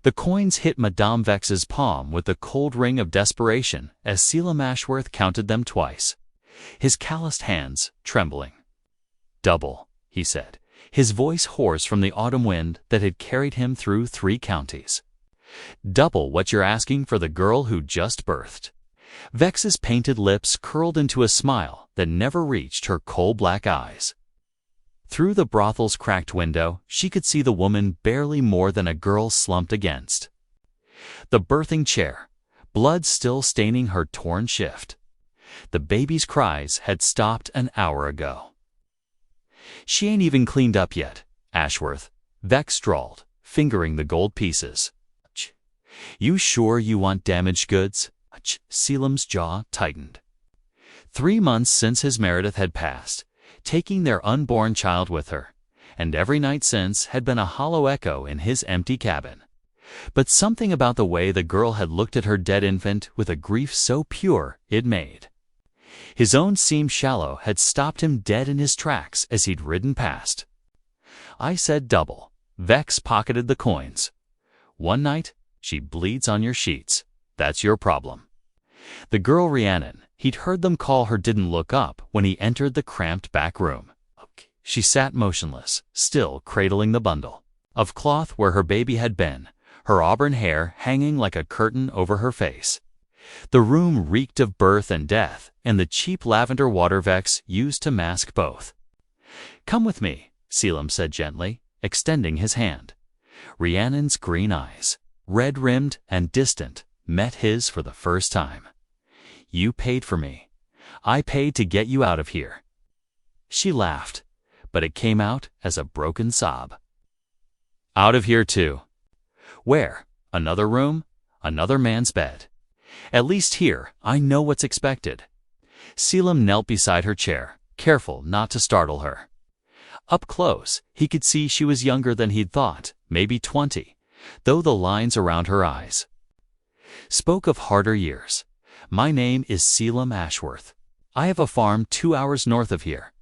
The coins hit Madame Vex's palm with the cold ring of desperation as Selim Ashworth counted them twice, his calloused hands trembling. "Double," he said, his voice hoarse from the autumn wind that had carried him through 3 counties. "Double what you're asking for the girl who just birthed." Vex's painted lips curled into a smile that never reached her coal-black eyes. Through the brothel's cracked window, she could see the woman barely more than a girl slumped against the birthing chair, blood still staining her torn shift. The baby's cries had stopped an hour ago. "She ain't even cleaned up yet, Ashworth," Vex drawled, fingering the gold pieces. "You sure you want damaged goods?" Selim's jaw tightened. 3 months since his Meredith had passed, taking their unborn child with her, and every night since had been a hollow echo in his empty cabin. But something about the way the girl had looked at her dead infant with a grief so pure it made his own seem shallow had stopped him dead in his tracks as he'd ridden past. "I said double." Vex pocketed the coins. "One night, she bleeds on your sheets. That's your problem." The girl Rhiannon, he'd heard them call her, didn't look up when he entered the cramped back room. She sat motionless, still cradling the bundle of cloth where her baby had been, her auburn hair hanging like a curtain over her face. The room reeked of birth and death and the cheap lavender water Vex used to mask both. "Come with me," Selim said gently, extending his hand. Rhiannon's green eyes, red-rimmed and distant, met his for the first time. "You paid for me. I paid to get you out of here." She laughed, but it came out as a broken sob. "Out of here too." "Where? Another room? Another man's bed? At least here, I know what's expected." Selim knelt beside her chair, careful not to startle her. Up close, he could see she was younger than he'd thought, maybe 20, though the lines around her eyes spoke of harder years. "My name is Selim Ashworth. I have a farm 2 hours north of here.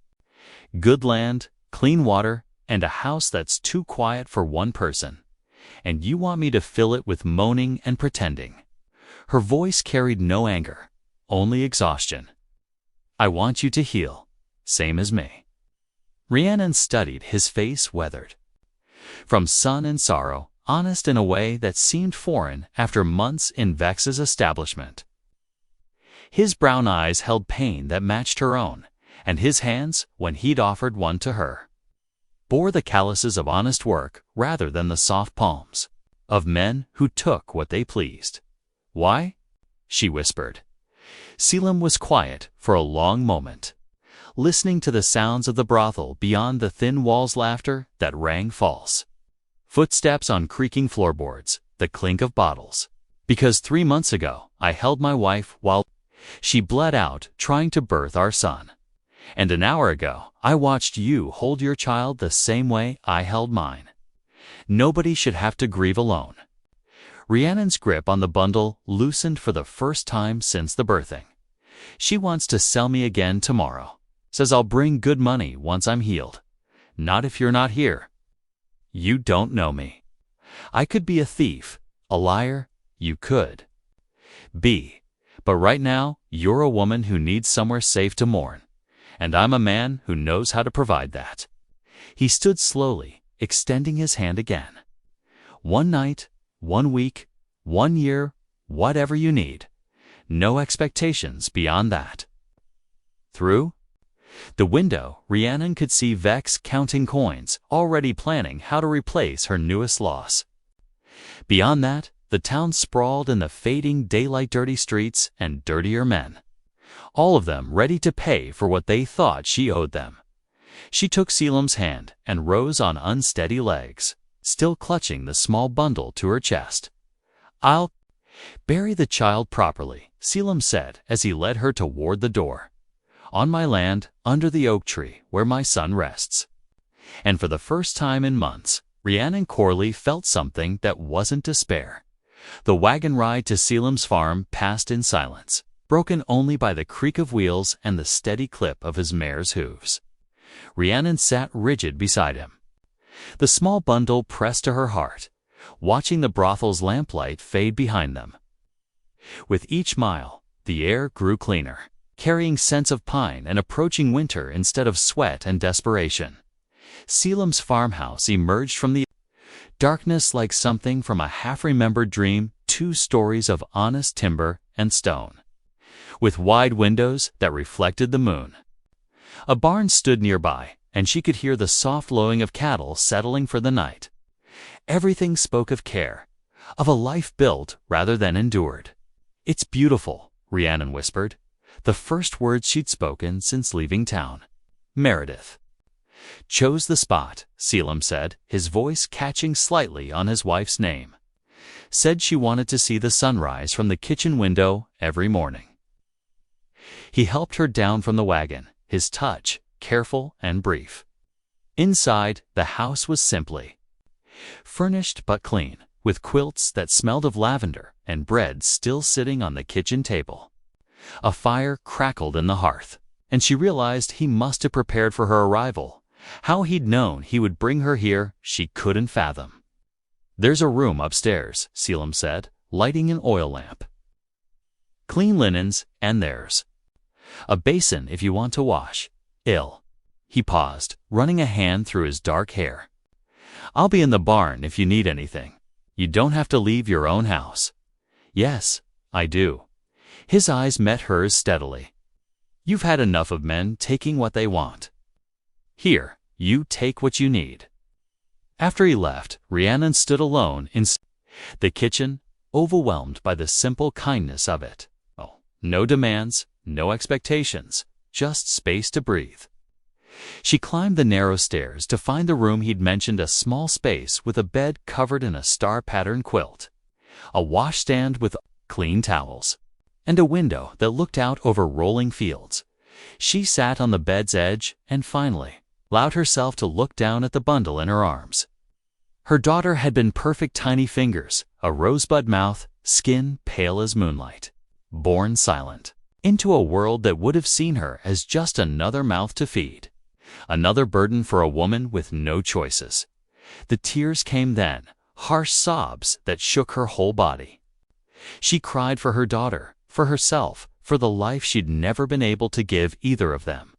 Good land, clean water, and a house that's too quiet for one person. And you want me to fill it with moaning and pretending." Her voice carried no anger, only exhaustion. "I want you to heal, same as me." Rhiannon studied his face, weathered from sun and sorrow, honest in a way that seemed foreign after months in Vex's establishment. His brown eyes held pain that matched her own, and his hands, when he'd offered one to her, bore the calluses of honest work rather than the soft palms of men who took what they pleased. "Why?" she whispered. Selim was quiet for a long moment, listening to the sounds of the brothel beyond the thin wall's laughter that rang false. Footsteps on creaking floorboards, the clink of bottles. "Because 3 months ago, I held my wife while she bled out trying to birth our son. And an hour ago, I watched you hold your child the same way I held mine. Nobody should have to grieve alone." Rhiannon's grip on the bundle loosened for the first time since the birthing. "She wants to sell me again tomorrow. Says I'll bring good money once I'm healed. Not if you're not here." "You don't know me. I could be a thief, a liar, you could be. But right now, you're a woman who needs somewhere safe to mourn, and I'm a man who knows how to provide that." He stood slowly, extending his hand again. "1 night, 1 week, 1 year, whatever you need. No expectations beyond that." Through the window, Rhiannon could see Vex counting coins, already planning how to replace her newest loss. Beyond that, the town sprawled in the fading daylight, dirty streets and dirtier men, all of them ready to pay for what they thought she owed them. She took Selim's hand and rose on unsteady legs, still clutching the small bundle to her chest. "I'll bury the child properly," Selim said as he led her toward the door. "On my land, under the oak tree where my son rests." And for the first time in months, Rhiannon Corley felt something that wasn't despair. The wagon ride to Selim's farm passed in silence, broken only by the creak of wheels and the steady clip of his mare's hooves. Rhiannon sat rigid beside him, the small bundle pressed to her heart, watching the brothel's lamplight fade behind them. With each mile, the air grew cleaner, carrying scents of pine and approaching winter instead of sweat and desperation. Selim's farmhouse emerged from the darkness like something from a half-remembered dream, 2 stories of honest timber and stone, with wide windows that reflected the moon. A barn stood nearby, and she could hear the soft lowing of cattle settling for the night. Everything spoke of care, of a life built rather than endured. "It's beautiful," Rhiannon whispered, the first words she'd spoken since leaving town. Meredith chose the spot, Selim said, his voice catching slightly on his wife's name. Said she wanted to see the sunrise from the kitchen window every morning. He helped her down from the wagon, his touch careful and brief. Inside, the house was simply furnished but clean, with quilts that smelled of lavender and bread still sitting on the kitchen table. A fire crackled in the hearth, and she realized he must have prepared for her arrival. How he'd known he would bring her here, she couldn't fathom. "There's a room upstairs," Selim said, lighting an oil lamp. "Clean linens, and there's a basin if you want to wash." He paused, running a hand through his dark hair. "I'll be in the barn if you need anything. You don't have to leave your own house." "Yes, I do." His eyes met hers steadily. "You've had enough of men taking what they want. Here, you take what you need." After he left, Rhiannon stood alone in the kitchen, overwhelmed by the simple kindness of it. No demands, no expectations, just space to breathe. She climbed the narrow stairs to find the room he'd mentioned, a small space with a bed covered in a star-patterned quilt, a washstand with clean towels, and a window that looked out over rolling fields. She sat on the bed's edge and finally allowed herself to look down at the bundle in her arms. Her daughter had been perfect tiny fingers, a rosebud mouth, skin pale as moonlight. Born silent, into a world that would have seen her as just another mouth to feed. Another burden for a woman with no choices. The tears came then, harsh sobs that shook her whole body. She cried for her daughter, for herself, for the life she'd never been able to give either of them.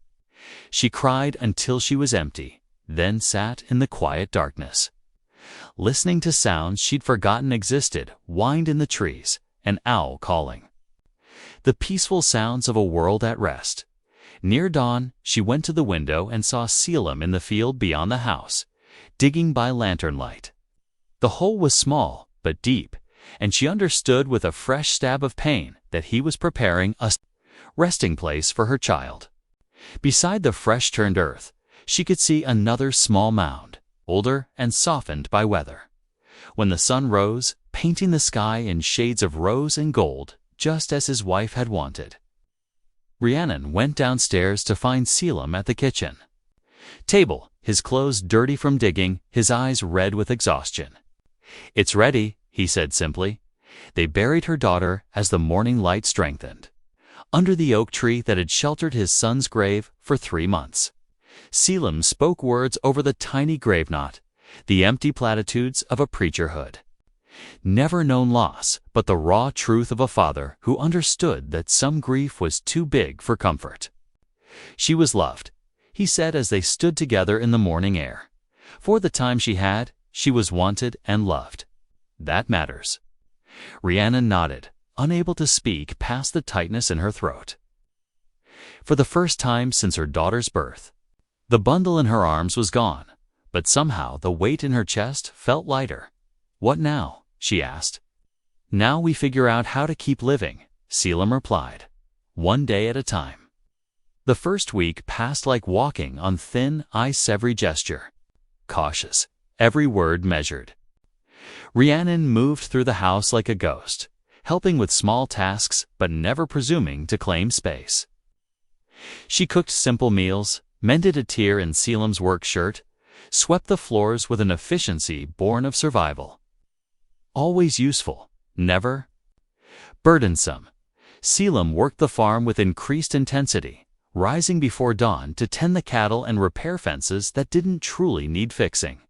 She cried until she was empty, then sat in the quiet darkness, listening to sounds she'd forgotten existed, wind in the trees, an owl calling. The peaceful sounds of a world at rest. Near dawn, she went to the window and saw Selim in the field beyond the house, digging by lantern light. The hole was small, but deep, and she understood with a fresh stab of pain that he was preparing a resting place for her child. Beside the fresh-turned earth, she could see another small mound, older and softened by weather. When the sun rose, painting the sky in shades of rose and gold, just as his wife had wanted. Rhiannon went downstairs to find Selim at the kitchen table, his clothes dirty from digging, his eyes red with exhaustion. "It's ready," he said simply. They buried her daughter as the morning light strengthened, under the oak tree that had sheltered his son's grave for 3 months. Selim spoke words over the tiny grave knot, the empty platitudes of a preacherhood. Never known loss, but the raw truth of a father who understood that some grief was too big for comfort. She was loved, he said as they stood together in the morning air. For the time she had, she was wanted and loved. That matters. Rhiannon nodded, unable to speak past the tightness in her throat. For the first time since her daughter's birth, the bundle in her arms was gone, but somehow the weight in her chest felt lighter. "What now?" she asked. "Now we figure out how to keep living," Selim replied. "One day at a time." The first week passed like walking on thin ice, every gesture cautious, every word measured. Rhiannon moved through the house like a ghost, helping with small tasks but never presuming to claim space. She cooked simple meals, mended a tear in Selim's work shirt, swept the floors with an efficiency born of survival. Always useful, never burdensome. Selim worked the farm with increased intensity, rising before dawn to tend the cattle and repair fences that didn't truly need fixing.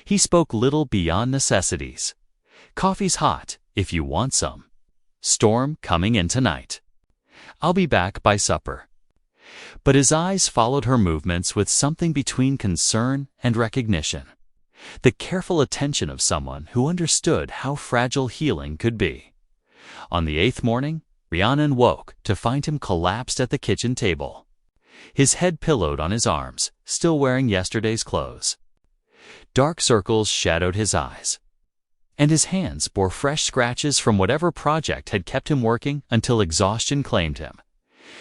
He spoke little beyond necessities. Coffee's hot, if you want some. Storm coming in tonight. I'll be back by supper. But his eyes followed her movements with something between concern and recognition. The careful attention of someone who understood how fragile healing could be. On the 8th morning, Rhiannon woke to find him collapsed at the kitchen table. His head pillowed on his arms, still wearing yesterday's clothes. Dark circles shadowed his eyes. And his hands bore fresh scratches from whatever project had kept him working until exhaustion claimed him.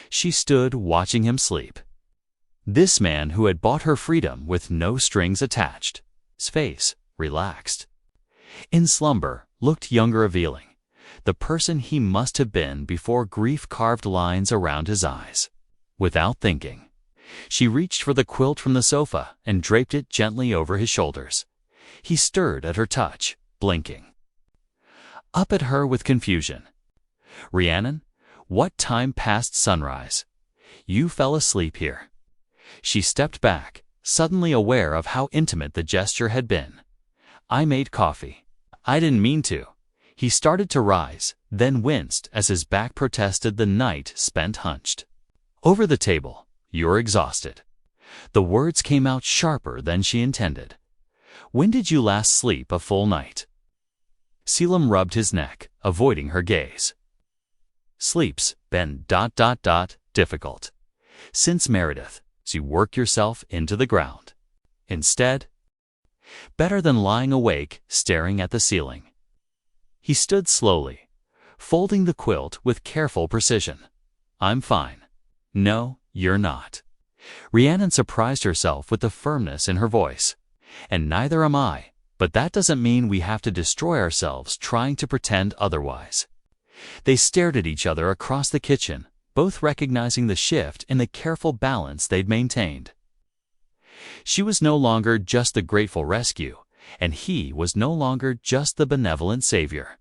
She stood watching him sleep. This man who had bought her freedom with no strings attached. His face relaxed. In slumber, looked younger revealing. The person he must have been before grief carved lines around his eyes. Without thinking, she reached for the quilt from the sofa and draped it gently over his shoulders. He stirred at her touch, blinking. Up at her with confusion. Rhiannon, what time past sunrise? You fell asleep here. She stepped back, suddenly aware of how intimate the gesture had been. I made coffee. I didn't mean to. He started to rise, then winced as his back protested the night spent hunched. Over the table, you're exhausted. The words came out sharper than she intended. When did you last sleep a full night? Selim rubbed his neck, avoiding her gaze. Sleep's been ... difficult. Since Meredith, so you work yourself into the ground. Instead, better than lying awake, staring at the ceiling. He stood slowly, folding the quilt with careful precision. I'm fine. No, you're not. Rhiannon surprised herself with the firmness in her voice. And neither am I, but that doesn't mean we have to destroy ourselves trying to pretend otherwise. They stared at each other across the kitchen, both recognizing the shift in the careful balance they'd maintained. She was no longer just the grateful rescue, and he was no longer just the benevolent savior.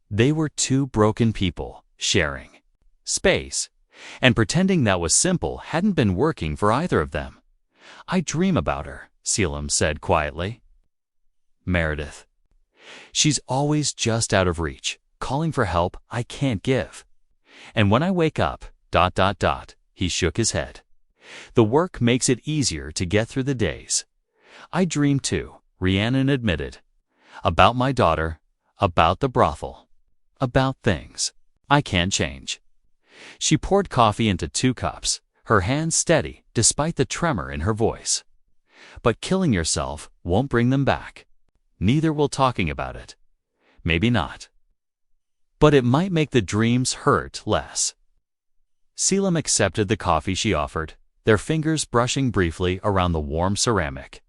They were two broken people, sharing space, and pretending that was simple hadn't been working for either of them. I dream about her, Selim said quietly. Meredith. She's always just out of reach, calling for help I can't give. And when I wake up, ... he shook his head. The work makes it easier to get through the days. I dream too, Rhiannon admitted. About my daughter, about the brothel, about things I can't change. She poured coffee into 2 cups, her hands steady despite the tremor in her voice. But killing yourself won't bring them back. Neither will talking about it. Maybe not. But it might make the dreams hurt less. Selim accepted the coffee she offered, their fingers brushing briefly around the warm ceramic.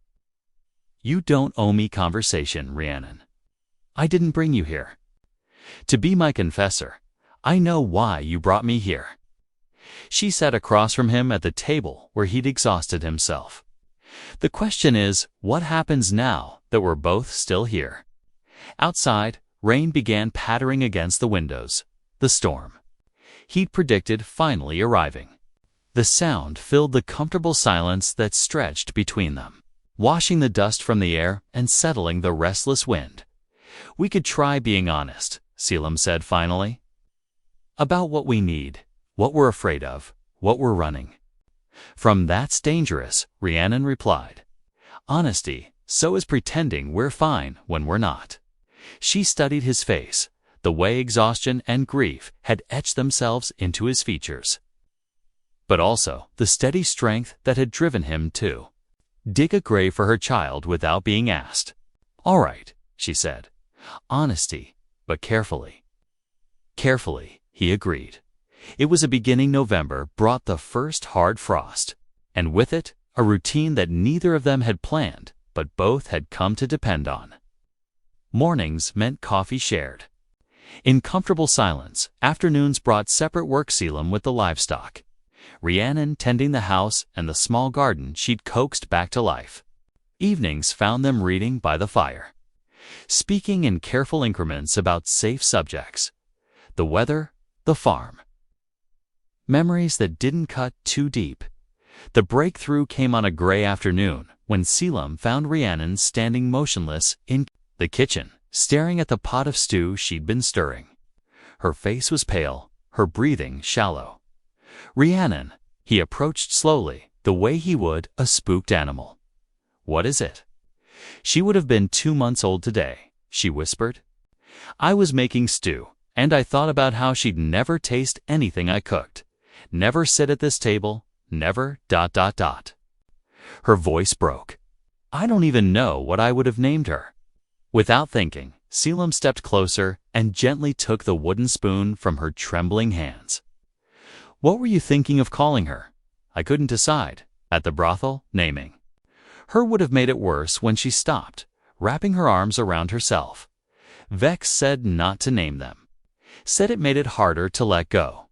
You don't owe me conversation, Rhiannon. I didn't bring you here to be my confessor. I know why you brought me here. She sat across from him at the table where he'd exhausted himself. The question is, what happens now that we're both still here? Outside, rain began pattering against the windows, the storm he'd predicted finally arriving. The sound filled the comfortable silence that stretched between them, washing the dust from the air and settling the restless wind. We could try being honest, Selim said finally. About what we need, what we're afraid of, what we're running from. That's dangerous, Rhiannon replied. Honesty, so is pretending we're fine when we're not. She studied his face, the way exhaustion and grief had etched themselves into his features. But also the steady strength that had driven him to dig a grave for her child without being asked. All right, she said. Honesty, but carefully. Carefully, he agreed. It was a beginning November brought the first hard frost, and with it, a routine that neither of them had planned, but both had come to depend on. Mornings meant coffee shared. In comfortable silence, afternoons brought separate work. Selim with the livestock, Rhiannon tending the house and the small garden she'd coaxed back to life. Evenings found them reading by the fire, speaking in careful increments about safe subjects, the weather, the farm. Memories that didn't cut too deep, The breakthrough came on a gray afternoon when Selim found Rhiannon standing motionless in the kitchen, staring at the pot of stew she'd been stirring. Her face was pale, her breathing shallow. "Rhiannon," he approached slowly, the way he would a spooked animal. "What is it?" "She would have been 2 months old today," she whispered. "I was making stew, and I thought about how she'd never taste anything I cooked, never sit at this table, never ... Her voice broke. "I don't even know what I would have named her." Without thinking, Selim stepped closer and gently took the wooden spoon from her trembling hands. "What were you thinking of calling her?" "I couldn't decide. At the brothel, naming her would have made it worse when she stopped, wrapping her arms around herself. Vex said not to name them. Said it made it harder to let go.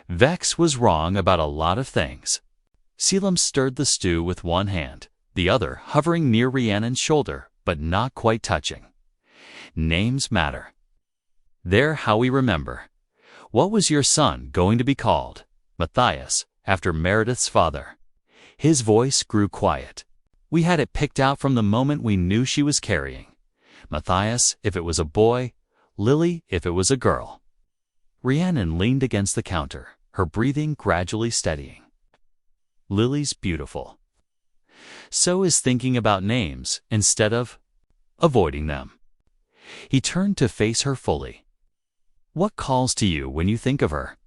Vex was wrong about a lot of things." Selim stirred the stew with one hand, the other hovering near Rhiannon's shoulder, but not quite touching. "Names matter. They're how we remember. What was your son going to be called?" "Matthias, after Meredith's father." His voice grew quiet. "We had it picked out from the moment we knew she was carrying. Matthias if it was a boy, Lily if it was a girl." Rhiannon leaned against the counter, her breathing gradually steadying. "Lily's beautiful. So is thinking about names instead of avoiding them." He turned to face her fully. "What calls to you when you think of her?"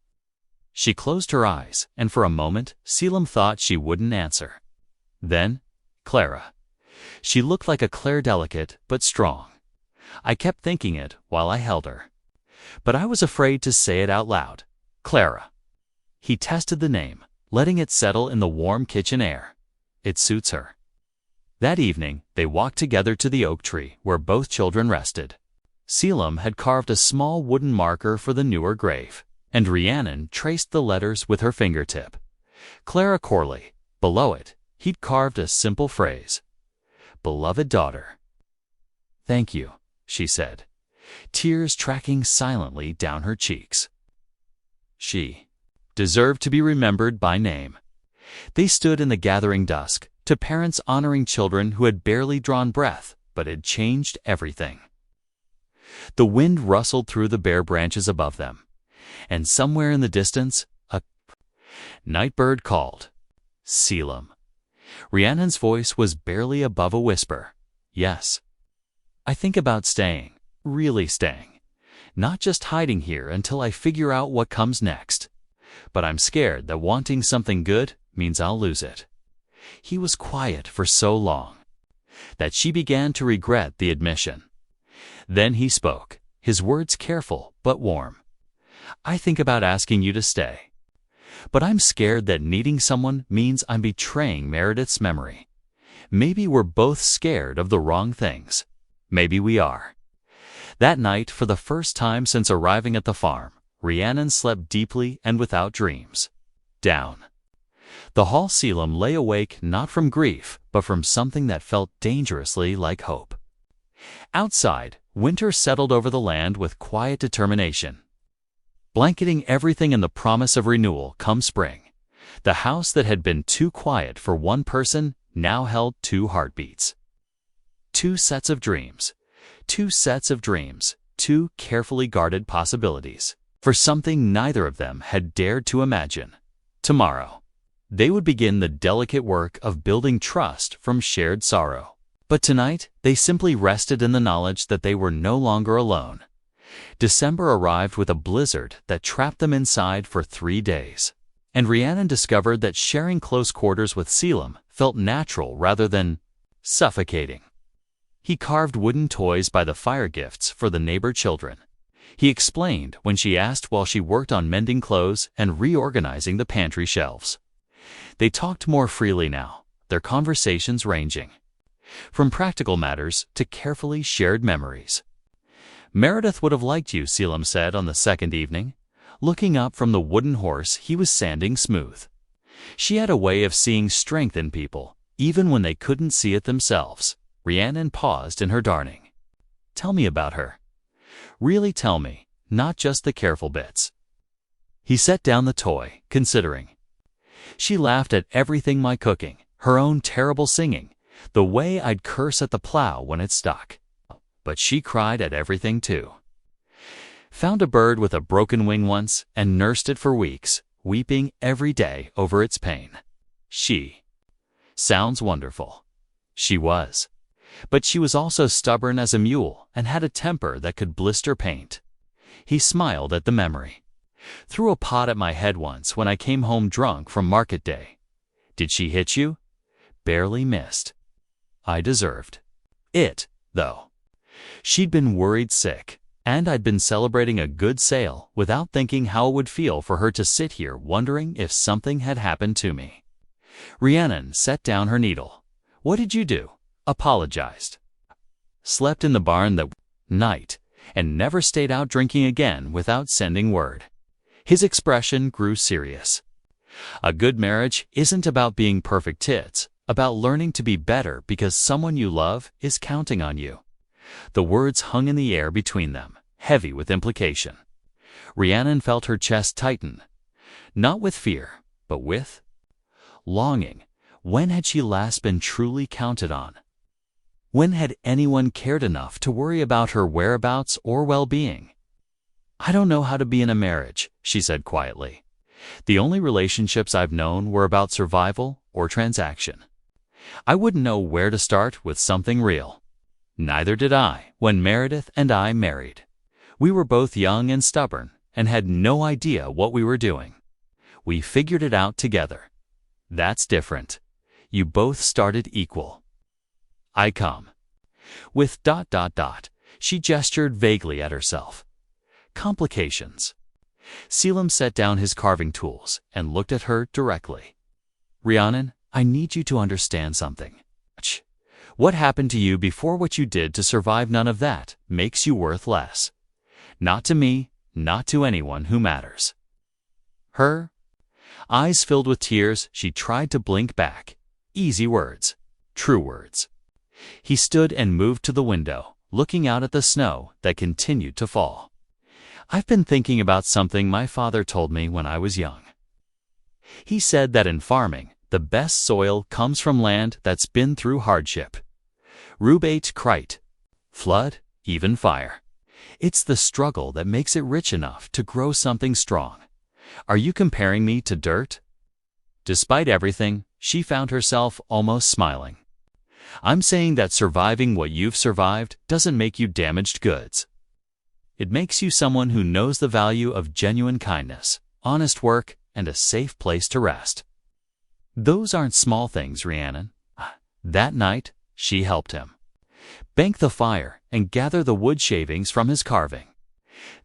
She closed her eyes, and for a moment Selim thought she wouldn't answer. Then, "Clara." She looked like a Claire delicate but strong. I kept thinking it while I held her. But I was afraid to say it out loud. "Clara." He tested the name, letting it settle in the warm kitchen air. "It suits her." That evening, they walked together to the oak tree where both children rested. Selim had carved a small wooden marker for the newer grave, and Rhiannon traced the letters with her fingertip. Clara Corley. Below it, he'd carved a simple phrase. "Beloved daughter." "Thank you," she said, tears tracking silently down her cheeks. She deserved to be remembered by name. They stood in the gathering dusk, to parents honoring children who had barely drawn breath, but had changed everything. The wind rustled through the bare branches above them, and somewhere in the distance, a night bird called. "Selim." Rhiannon's voice was barely above a whisper. "Yes. I think about staying, really staying. Not just hiding here until I figure out what comes next. But I'm scared that wanting something good means I'll lose it." He was quiet for so long that she began to regret the admission. Then he spoke, his words careful but warm. "I think about asking you to stay. But I'm scared that needing someone means I'm betraying Meredith's memory. Maybe we're both scared of the wrong things. Maybe we are." That night, for the first time since arriving at the farm, Rhiannon slept deeply and without dreams. Down the hall, Selim lay awake not from grief, but from something that felt dangerously like hope. Outside, winter settled over the land with quiet determination, blanketing everything in the promise of renewal come spring. The house that had been too quiet for one person now held 2 heartbeats. 2 sets of dreams. 2 sets of dreams. 2 carefully guarded possibilities for something neither of them had dared to imagine. Tomorrow, they would begin the delicate work of building trust from shared sorrow. But tonight, they simply rested in the knowledge that they were no longer alone. December arrived with a blizzard that trapped them inside for 3 days. And Rhiannon discovered that sharing close quarters with Selim felt natural rather than suffocating. He carved wooden toys by the fire gifts for the neighbor children. He explained when she asked while she worked on mending clothes and reorganizing the pantry shelves. They talked more freely now, their conversations ranging from practical matters to carefully shared memories. "Meredith would have liked you," Selim said on the second evening, looking up from the wooden horse he was sanding smooth. She had a way of seeing strength in people, even when they couldn't see it themselves. Rhiannon paused in her darning. "Tell me about her. Really tell me, not just the careful bits." He set down the toy, considering. She laughed at everything, my cooking, her own terrible singing, the way I'd curse at the plow when it stuck. But she cried at everything too. Found a bird with a broken wing once and nursed it for weeks, weeping every day over its pain. She sounds wonderful. She was. But she was also stubborn as a mule and had a temper that could blister paint. He smiled at the memory. Threw a pot at my head once when I came home drunk from market day. Did she hit you? Barely missed. I deserved it, though. She'd been worried sick, and I'd been celebrating a good sale without thinking how it would feel for her to sit here wondering if something had happened to me. Rhiannon set down her needle. What did you do? Apologized. Slept in the barn that night and never stayed out drinking again without sending word. His expression grew serious. A good marriage isn't about being perfect, it's about learning to be better because someone you love is counting on you. The words hung in the air between them, heavy with implication. Rhiannon felt her chest tighten, not with fear, but with longing. When had she last been truly counted on? When had anyone cared enough to worry about her whereabouts or well-being? I don't know how to be in a marriage, she said quietly. The only relationships I've known were about survival or transaction. I wouldn't know where to start with something real. Neither did I when Meredith and I married. We were both young and stubborn and had no idea what we were doing. We figured it out together. That's different. You both started equal. I come. With ... She gestured vaguely at herself. Complications. Selim set down his carving tools and looked at her directly. Rhiannon, I need you to understand something. What happened to you before what you did to survive, none of that makes you worth less. Not to me, not to anyone who matters. Her eyes filled with tears, she tried to blink back. Easy words. True words. He stood and moved to the window, looking out at the snow that continued to fall. I've been thinking about something my father told me when I was young. He said that in farming, the best soil comes from land that's been through hardship. Rubate, crite, flood, even fire. It's the struggle that makes it rich enough to grow something strong. Are you comparing me to dirt? Despite everything, she found herself almost smiling. I'm saying that surviving what you've survived doesn't make you damaged goods. It makes you someone who knows the value of genuine kindness, honest work, and a safe place to rest. Those aren't small things, Rhiannon. That night, she helped him bank the fire and gather the wood shavings from his carving.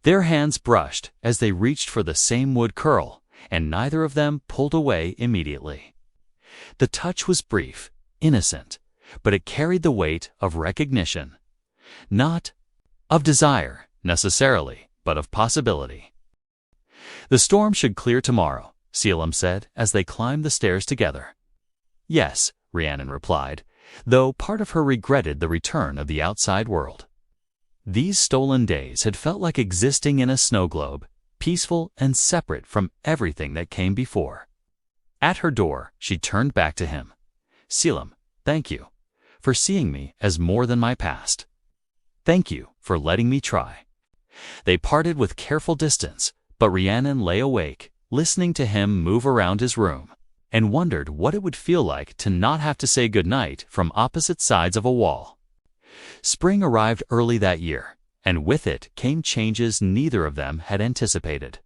Their hands brushed as they reached for the same wood curl, and neither of them pulled away immediately. The touch was brief, innocent, but it carried the weight of recognition. Not of desire, necessarily, but of possibility. The storm should clear tomorrow, Selim said as they climbed the stairs together. Yes, Rhiannon replied, though part of her regretted the return of the outside world. These stolen days had felt like existing in a snow globe, peaceful and separate from everything that came before. At her door, she turned back to him. Selim, thank you for seeing me as more than my past. Thank you for letting me try. They parted with careful distance, but Rhiannon lay awake, listening to him move around his room, and wondered what it would feel like to not have to say goodnight from opposite sides of a wall. Spring arrived early that year, and with it came changes neither of them had anticipated.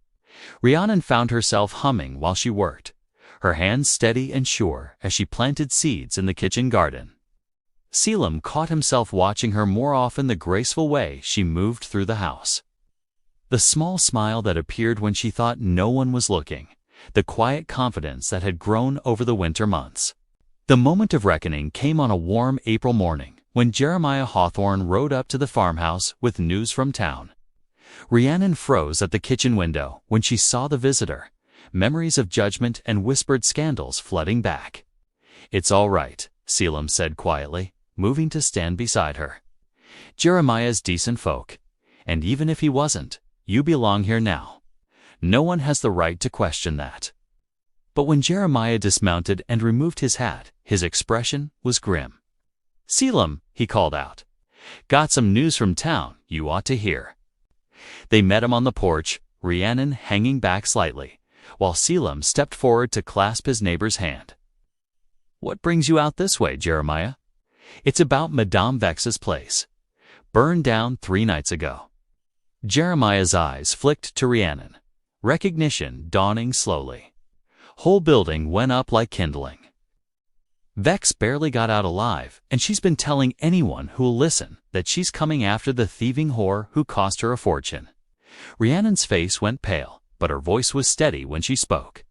Rhiannon found herself humming while she worked, her hands steady and sure as she planted seeds in the kitchen garden. Selim caught himself watching her more often, the graceful way she moved through the house. The small smile that appeared when she thought no one was looking, the quiet confidence that had grown over the winter months. The moment of reckoning came on a warm April morning when Jeremiah Hawthorne rode up to the farmhouse with news from town. Rhiannon froze at the kitchen window when she saw the visitor, memories of judgment and whispered scandals flooding back. It's all right, Selim said quietly, moving to stand beside her. Jeremiah's decent folk, and even if he wasn't, you belong here now. No one has the right to question that. But when Jeremiah dismounted and removed his hat, his expression was grim. "Selim," he called out. "Got some news from town you ought to hear." They met him on the porch, Rhiannon hanging back slightly, while Selim stepped forward to clasp his neighbor's hand. "What brings you out this way, Jeremiah?" "It's about Madame Vex's place. Burned down 3 nights ago." Jeremiah's eyes flicked to Rhiannon, recognition dawning slowly. Whole building went up like kindling. "Vex barely got out alive, and she's been telling anyone who'll listen that she's coming after the thieving whore who cost her a fortune." Rhiannon's face went pale, but her voice was steady when she spoke.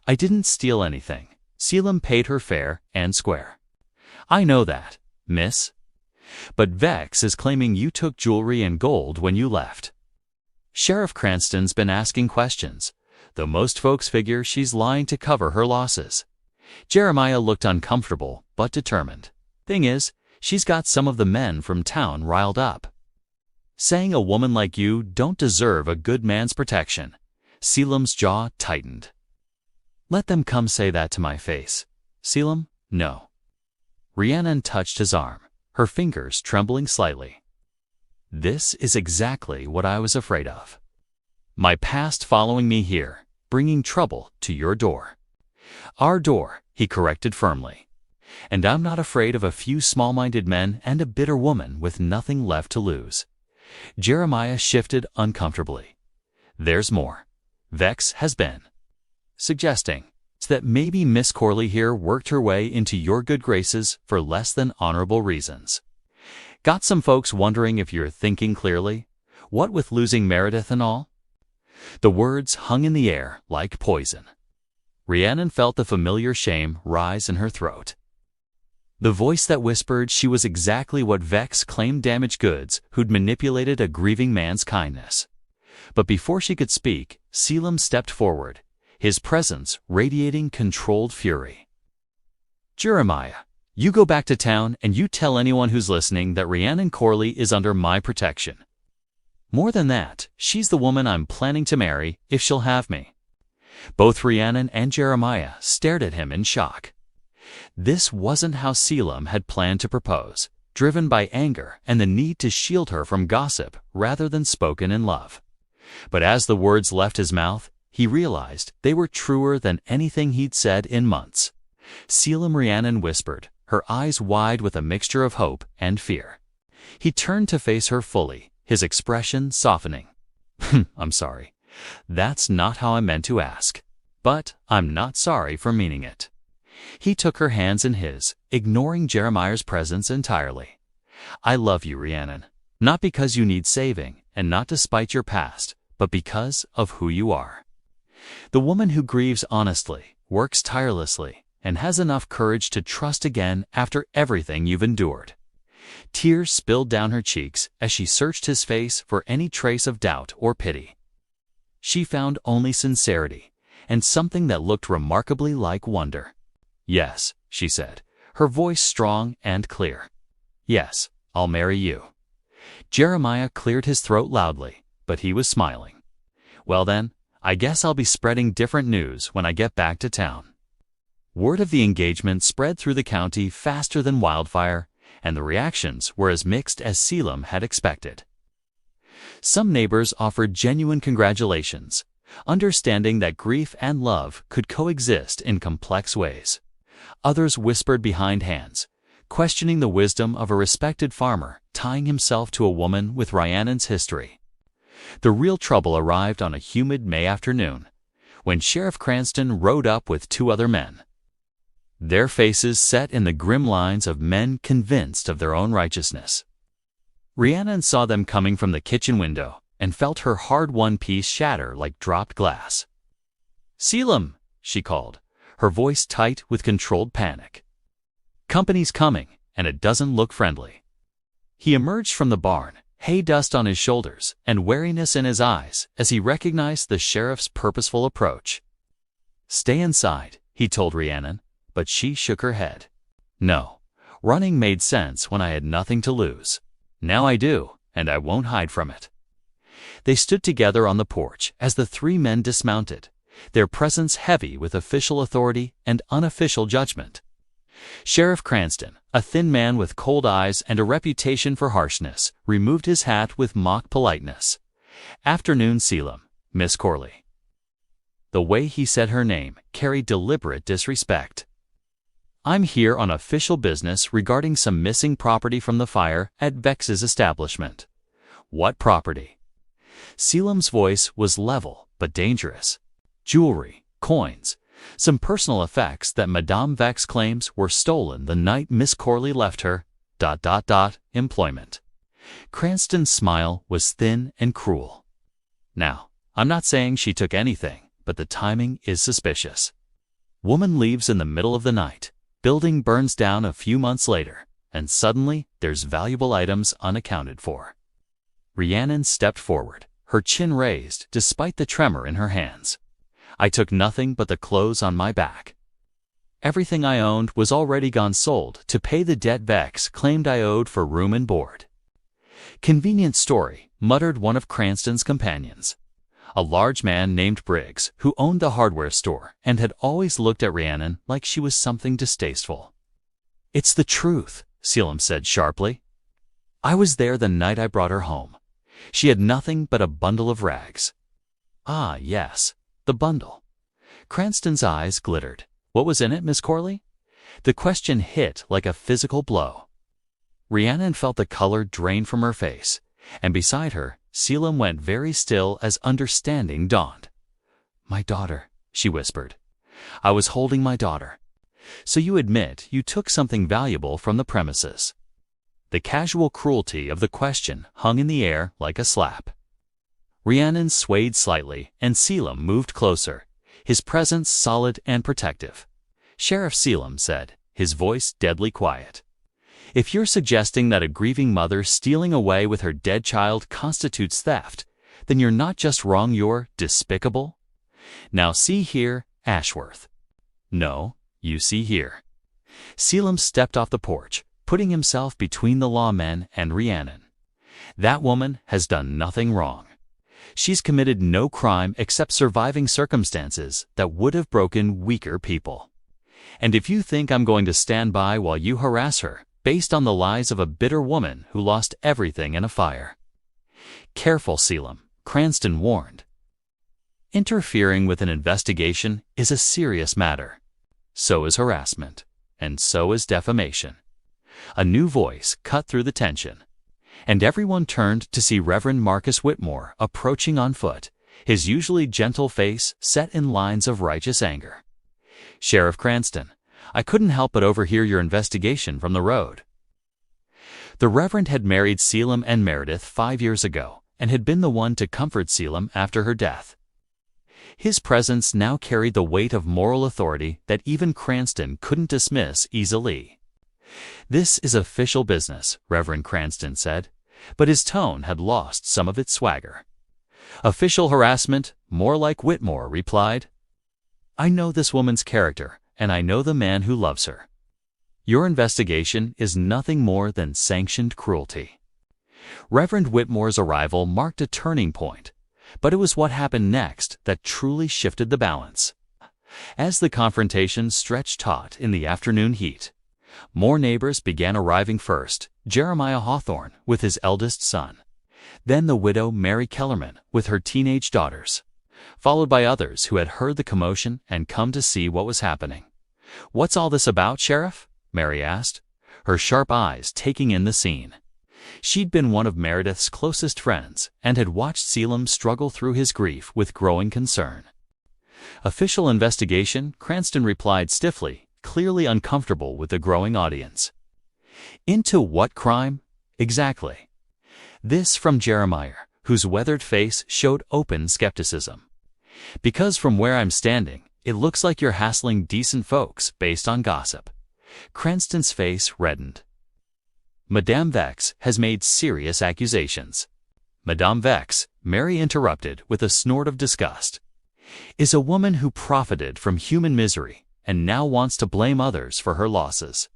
"I didn't steal anything. Selim paid her fair and square." "I know that, miss. But Vex is claiming you took jewelry and gold when you left." "Sheriff Cranston's been asking questions, though most folks figure she's lying to cover her losses." Jeremiah looked uncomfortable but determined. "Thing is, she's got some of the men from town riled up. Saying a woman like you don't deserve a good man's protection." Selim's jaw tightened. "Let them come say that to my face. Selim, no." Rhiannon touched his arm, her fingers trembling slightly. "This is exactly what I was afraid of. My past following me here, bringing trouble to your door." "Our door," he corrected firmly. "And I'm not afraid of a few small-minded men and a bitter woman with nothing left to lose." Jeremiah shifted uncomfortably. "There's more. Vex has been suggesting that maybe Miss Corley here worked her way into your good graces for less than honorable reasons. Got some folks wondering if you're thinking clearly, what with losing Meredith and all." The words hung in the air like poison. Rhiannon felt the familiar shame rise in her throat. The voice that whispered she was exactly what Vex claimed damaged goods who'd manipulated a grieving man's kindness. But before she could speak, Selim stepped forward, his presence radiating controlled fury. "Jeremiah, you go back to town and you tell anyone who's listening that Rhiannon Corley is under my protection. More than that, she's the woman I'm planning to marry if she'll have me." Both Rhiannon and Jeremiah stared at him in shock. This wasn't how Selim had planned to propose, driven by anger and the need to shield her from gossip rather than spoken in love. But as the words left his mouth, he realized they were truer than anything he'd said in months. "Selim," Rhiannon whispered, her eyes wide with a mixture of hope and fear. He turned to face her fully, his expression softening. "I'm sorry. That's not how I meant to ask. But I'm not sorry for meaning it." He took her hands in his, ignoring Jeremiah's presence entirely. "I love you, Rhiannon, not because you need saving, and not despite your past, but because of who you are. The woman who grieves honestly, works tirelessly, and has enough courage to trust again after everything you've endured." Tears spilled down her cheeks as she searched his face for any trace of doubt or pity. She found only sincerity, and something that looked remarkably like wonder. "Yes," she said, her voice strong and clear. "Yes, I'll marry you." Jeremiah cleared his throat loudly, but he was smiling. "Well then, I guess I'll be spreading different news when I get back to town." Word of the engagement spread through the county faster than wildfire, and the reactions were as mixed as Selim had expected. Some neighbors offered genuine congratulations, understanding that grief and love could coexist in complex ways. Others whispered behind hands, questioning the wisdom of a respected farmer tying himself to a woman with Rhiannon's history. The real trouble arrived on a humid May afternoon, when Sheriff Cranston rode up with 2 other men. Their faces set in the grim lines of men convinced of their own righteousness. Rhiannon saw them coming from the kitchen window and felt her hard-won peace shatter like dropped glass. "Selim," she called, her voice tight with controlled panic. "Company's coming, and it doesn't look friendly." He emerged from the barn, hay dust on his shoulders and wariness in his eyes as he recognized the sheriff's purposeful approach. "Stay inside," he told Rhiannon, but she shook her head. "No, running made sense when I had nothing to lose. Now I do, and I won't hide from it." They stood together on the porch as the 3 men dismounted, their presence heavy with official authority and unofficial judgment. Sheriff Cranston, a thin man with cold eyes and a reputation for harshness, removed his hat with mock politeness. "Afternoon, Selim, Miss Corley." The way he said her name carried deliberate disrespect. "I'm here on official business regarding some missing property from the fire at Vex's establishment." "What property?" Selim's voice was level but dangerous. "Jewelry, coins, some personal effects that Madame Vex claims were stolen the night Miss Corley left her... employment." Cranston's smile was thin and cruel. "Now, I'm not saying she took anything, but the timing is suspicious. Woman leaves in the middle of the night, building burns down a few months later, and suddenly there's valuable items unaccounted for." Rhiannon stepped forward, her chin raised despite the tremor in her hands. "I took nothing but the clothes on my back. Everything I owned was already gone sold to pay the debt Vex claimed I owed for room and board." "Convenient story," muttered one of Cranston's companions, a large man named Briggs, who owned the hardware store and had always looked at Rhiannon like she was something distasteful. "It's the truth," Selim said sharply. "I was there the night I brought her home. She had nothing but a bundle of rags." "Ah, yes, the bundle." Cranston's eyes glittered. "What was in it, Miss Corley?" The question hit like a physical blow. Rhiannon felt the color drain from her face, and beside her, Selim went very still as understanding dawned. "My daughter," she whispered. "I was holding my daughter." "So you admit you took something valuable from the premises?" The casual cruelty of the question hung in the air like a slap. Rhiannon swayed slightly, and Selim moved closer, his presence solid and protective. "Sheriff Selim said," his voice deadly quiet, "if you're suggesting that a grieving mother stealing away with her dead child constitutes theft, then you're not just wrong, you're despicable. Now see here, Ashworth." "No, you see here." Selim stepped off the porch, putting himself between the lawmen and Rhiannon. "That woman has done nothing wrong. She's committed no crime except surviving circumstances that would have broken weaker people. And if you think I'm going to stand by while you harass her, based on the lies of a bitter woman who lost everything in a fire..." "Careful, Selim," Cranston warned. "Interfering with an investigation is a serious matter. So is harassment, and so is defamation." A new voice cut through the tension, and everyone turned to see Reverend Marcus Whitmore approaching on foot, his usually gentle face set in lines of righteous anger. "Sheriff Cranston, I couldn't help but overhear your investigation from the road." The Reverend had married Selim and Meredith 5 years ago, and had been the one to comfort Selim after her death. His presence now carried the weight of moral authority that even Cranston couldn't dismiss easily. "This is official business," Reverend Cranston said, but his tone had lost some of its swagger. "Official harassment, more like," Whitmore replied. "I know this woman's character, and I know the man who loves her. Your investigation is nothing more than sanctioned cruelty." Reverend Whitmore's arrival marked a turning point, but it was what happened next that truly shifted the balance. As the confrontation stretched taut in the afternoon heat, more neighbors began arriving first: Jeremiah Hawthorne with his eldest son, then the widow Mary Kellerman with her teenage daughters, followed by others who had heard the commotion and come to see what was happening. "What's all this about, Sheriff?" Mary asked, her sharp eyes taking in the scene. She'd been one of Meredith's closest friends and had watched Selim struggle through his grief with growing concern. "Official investigation," Cranston replied stiffly, clearly uncomfortable with the growing audience. "Into what crime? Exactly?" This from Jeremiah, whose weathered face showed open skepticism. "Because from where I'm standing, it looks like you're hassling decent folks based on gossip." Cranston's face reddened. "Madame Vex has made serious accusations." "Madame Vex," Mary interrupted with a snort of disgust, "is a woman who profited from human misery and now wants to blame others for her losses.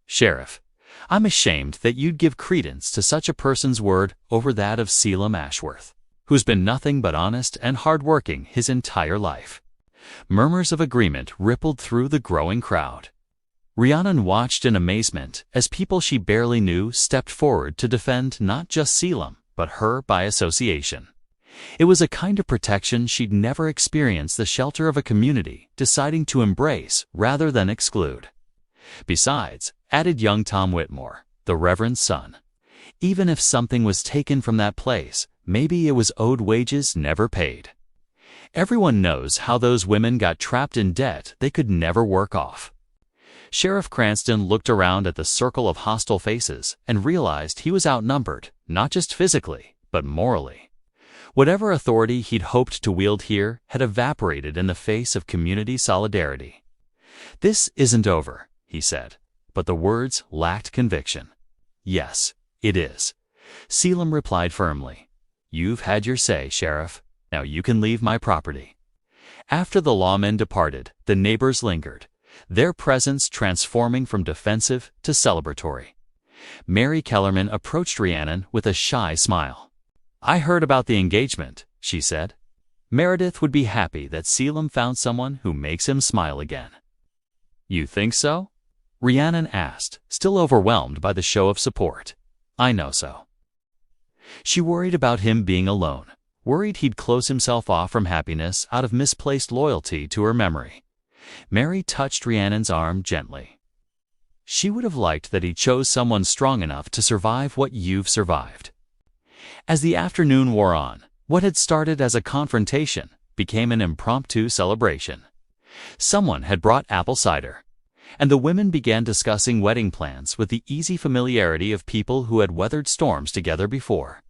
Sheriff, I'm ashamed that you'd give credence to such a person's word over that of Selim Ashworth, who's been nothing but honest and hard-working his entire life. Murmurs of agreement rippled through the growing crowd. Rhiannon watched in amazement as people she barely knew stepped forward to defend not just Selim, but her by association. It was a kind of protection she'd never experienced, the shelter of a community deciding to embrace rather than exclude. Besides, added young Tom Whitmore, the Reverend's son, even if something was taken from that place, maybe it was owed wages never paid. Everyone knows how those women got trapped in debt they could never work off. Sheriff Cranston looked around at the circle of hostile faces and realized he was outnumbered, not just physically, but morally. Whatever authority he'd hoped to wield here had evaporated in the face of community solidarity. "This isn't over," he said, but the words lacked conviction. "Yes, it is," Selim replied firmly. "You've had your say, Sheriff. Now you can leave my property." After the lawmen departed, the neighbors lingered, their presence transforming from defensive to celebratory. Mary Kellerman approached Rhiannon with a shy smile. "I heard about the engagement," she said. "Meredith would be happy that Selim found someone who makes him smile again." "You think so?" Rhiannon asked, still overwhelmed by the show of support. "I know so." She worried about him being alone, worried he'd close himself off from happiness out of misplaced loyalty to her memory. Mary touched Rhiannon's arm gently. "She would have liked that he chose someone strong enough to survive what you've survived." As the afternoon wore on, what had started as a confrontation became an impromptu celebration. Someone had brought apple cider, and the women began discussing wedding plans with the easy familiarity of people who had weathered storms together before.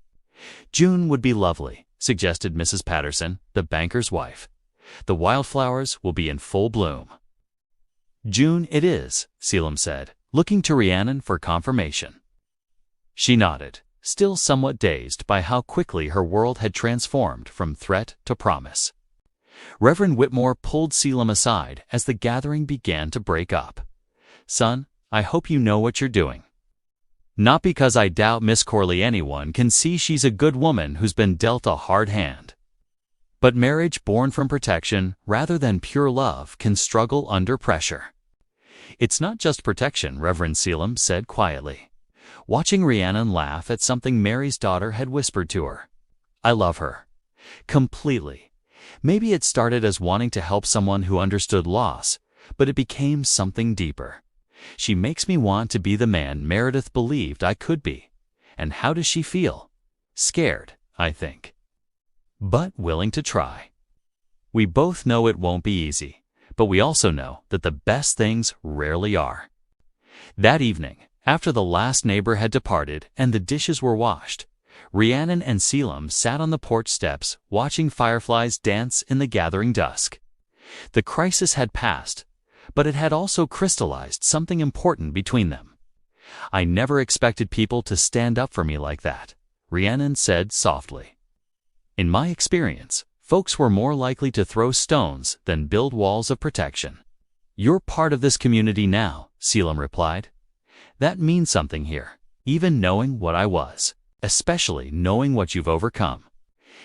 "June would be lovely," suggested Mrs. Patterson, the banker's wife. "The wildflowers will be in full bloom." "June it is," Selim said, looking to Rhiannon for confirmation. She nodded, still somewhat dazed by how quickly her world had transformed from threat to promise. Reverend Whitmore pulled Selim aside as the gathering began to break up. "Son, I hope you know what you're doing. Not because I doubt Miss Corley, anyone can see she's a good woman who's been dealt a hard hand. But marriage born from protection rather than pure love can struggle under pressure." "It's not just protection," Reverend Selim said quietly, watching Rhiannon laugh at something Mary's daughter had whispered to her. "I love her. Completely. Maybe it started as wanting to help someone who understood loss, but it became something deeper. She makes me want to be the man Meredith believed I could be. And how does she feel? Scared, I think. But willing to try. We both know it won't be easy, but we also know that the best things rarely are." That evening, after the last neighbor had departed and the dishes were washed, Rhiannon and Selim sat on the porch steps watching fireflies dance in the gathering dusk. The crisis had passed, but it had also crystallized something important between them. "I never expected people to stand up for me like that," Rhiannon said softly. "In my experience, folks were more likely to throw stones than build walls of protection." "You're part of this community now," Selim replied. "That means something here, even knowing what I was, especially knowing what you've overcome."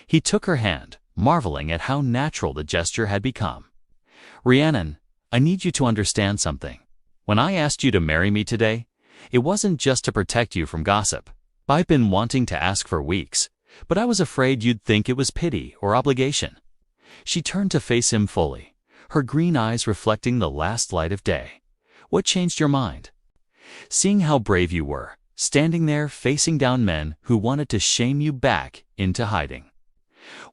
He took her hand, marveling at how natural the gesture had become. "Rhiannon, I need you to understand something. When I asked you to marry me today, it wasn't just to protect you from gossip. I've been wanting to ask for weeks, but I was afraid you'd think it was pity or obligation." She turned to face him fully, her green eyes reflecting the last light of day. "What changed your mind?" "Seeing how brave you were, standing there facing down men who wanted to shame you back into hiding.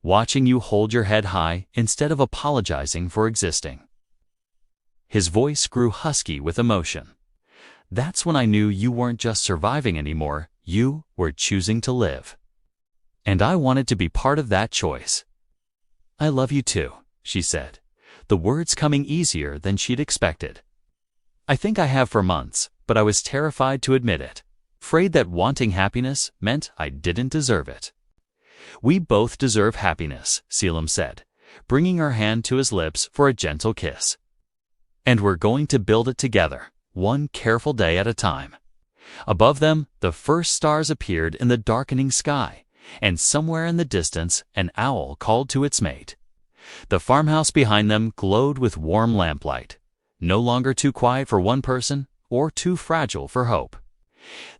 Watching you hold your head high instead of apologizing for existing." His voice grew husky with emotion. "That's when I knew you weren't just surviving anymore, you were choosing to live. And I wanted to be part of that choice." "I love you too," she said, the words coming easier than she'd expected. "I think I have for months, but I was terrified to admit it, afraid that wanting happiness meant I didn't deserve it." "We both deserve happiness," Selim said, bringing her hand to his lips for a gentle kiss. "And we're going to build it together, one careful day at a time." Above them, the first stars appeared in the darkening sky, and somewhere in the distance, an owl called to its mate. The farmhouse behind them glowed with warm lamplight, no longer too quiet for one person or too fragile for hope.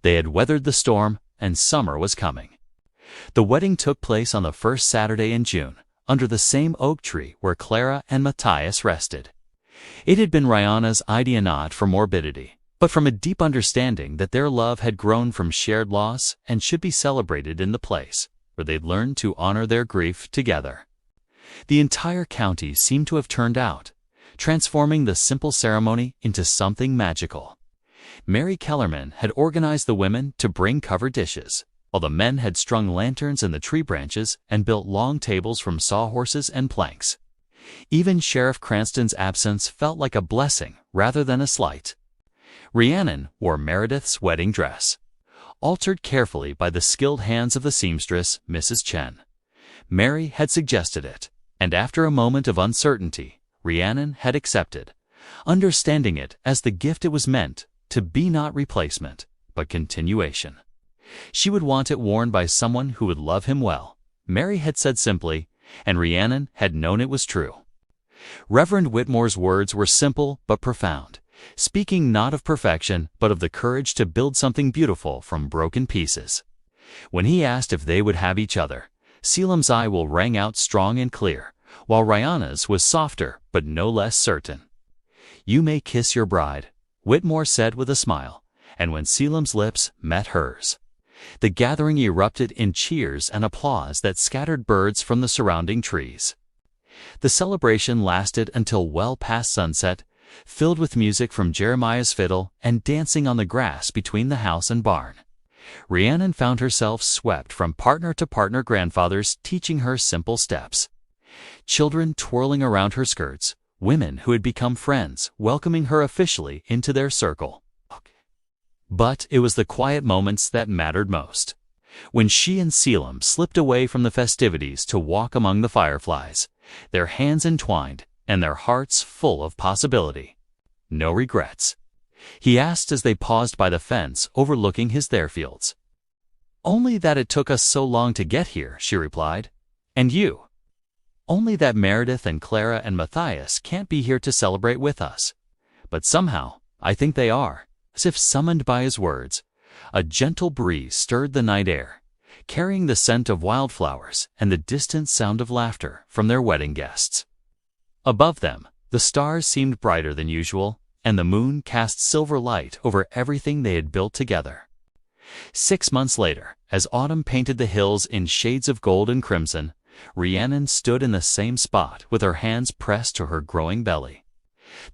They had weathered the storm, and summer was coming. The wedding took place on the first Saturday in June, under the same oak tree where Clara and Matthias rested. It had been Rihanna's idea not from morbidity, but from a deep understanding that their love had grown from shared loss and should be celebrated in the place where they'd learned to honor their grief together. The entire county seemed to have turned out, transforming the simple ceremony into something magical. Mary Kellerman had organized the women to bring covered dishes, while the men had strung lanterns in the tree branches and built long tables from sawhorses and planks. Even Sheriff Cranston's absence felt like a blessing rather than a slight. Rhiannon wore Meredith's wedding dress, altered carefully by the skilled hands of the seamstress, Mrs. Chen. Mary had suggested it, and after a moment of uncertainty, Rhiannon had accepted, understanding it as the gift it was meant to be, not replacement, but continuation. She would want it worn by someone who would love him well, Mary had said simply, and Rhiannon had known it was true. Reverend Whitmore's words were simple but profound, speaking not of perfection but of the courage to build something beautiful from broken pieces. When he asked if they would have each other, Selim's eye will rang out strong and clear, while Rihanna's was softer but no less certain. "You may kiss your bride," Whitmore said with a smile, and when Selim's lips met hers, the gathering erupted in cheers and applause that scattered birds from the surrounding trees. The celebration lasted until well past sunset, filled with music from Jeremiah's fiddle and dancing on the grass between the house and barn. Rhiannon found herself swept from partner to partner, grandfathers teaching her simple steps, children twirling around her skirts, women who had become friends welcoming her officially into their circle. But it was the quiet moments that mattered most. When she and Selim slipped away from the festivities to walk among the fireflies, their hands entwined and their hearts full of possibility. "No regrets?" he asked as they paused by the fence overlooking his fields. "Only that it took us so long to get here," she replied. "And you?" "Only that Meredith and Clara and Matthias can't be here to celebrate with us. But somehow, I think they are." As if summoned by his words, a gentle breeze stirred the night air, carrying the scent of wildflowers and the distant sound of laughter from their wedding guests. Above them, the stars seemed brighter than usual, and the moon cast silver light over everything they had built together. 6 months later, as autumn painted the hills in shades of gold and crimson, Rhiannon stood in the same spot with her hands pressed to her growing belly.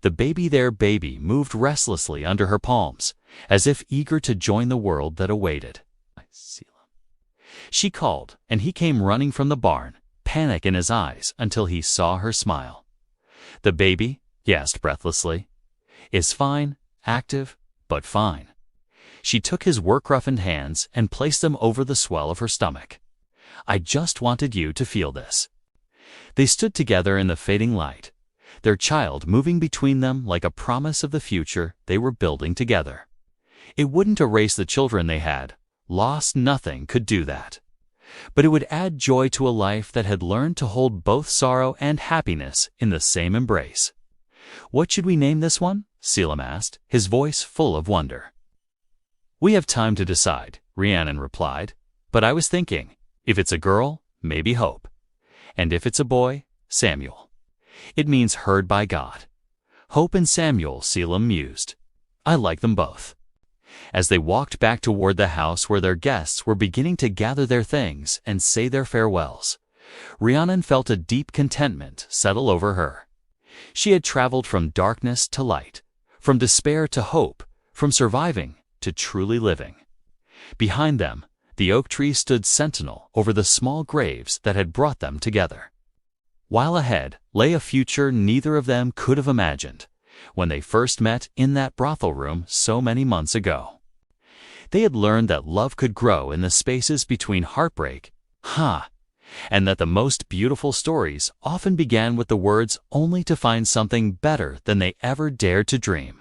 The baby moved restlessly under her palms, as if eager to join the world that awaited. She called, and he came running from the barn, panic in his eyes until he saw her smile. "The baby?" he asked breathlessly. "Is fine, active, but fine." She took his work-roughened hands and placed them over the swell of her stomach. "I just wanted you to feel this." They stood together in the fading light, their child moving between them like a promise of the future they were building together. It wouldn't erase the children they had. Loss, nothing could do that. But it would add joy to a life that had learned to hold both sorrow and happiness in the same embrace. "What should we name this one?" Selim asked, his voice full of wonder. "We have time to decide," Rhiannon replied. "But I was thinking, if it's a girl, maybe Hope. And if it's a boy, Samuel. It means heard by God." "Hope and Samuel," Selim mused. "I like them both." As they walked back toward the house where their guests were beginning to gather their things and say their farewells, Rhiannon felt a deep contentment settle over her. She had traveled from darkness to light, from despair to hope, from surviving to truly living. Behind them, the oak tree stood sentinel over the small graves that had brought them together, while ahead lay a future neither of them could have imagined when they first met in that brothel room so many months ago. They had learned that love could grow in the spaces between heartbreak, and that the most beautiful stories often began with the words only to find something better than they ever dared to dream.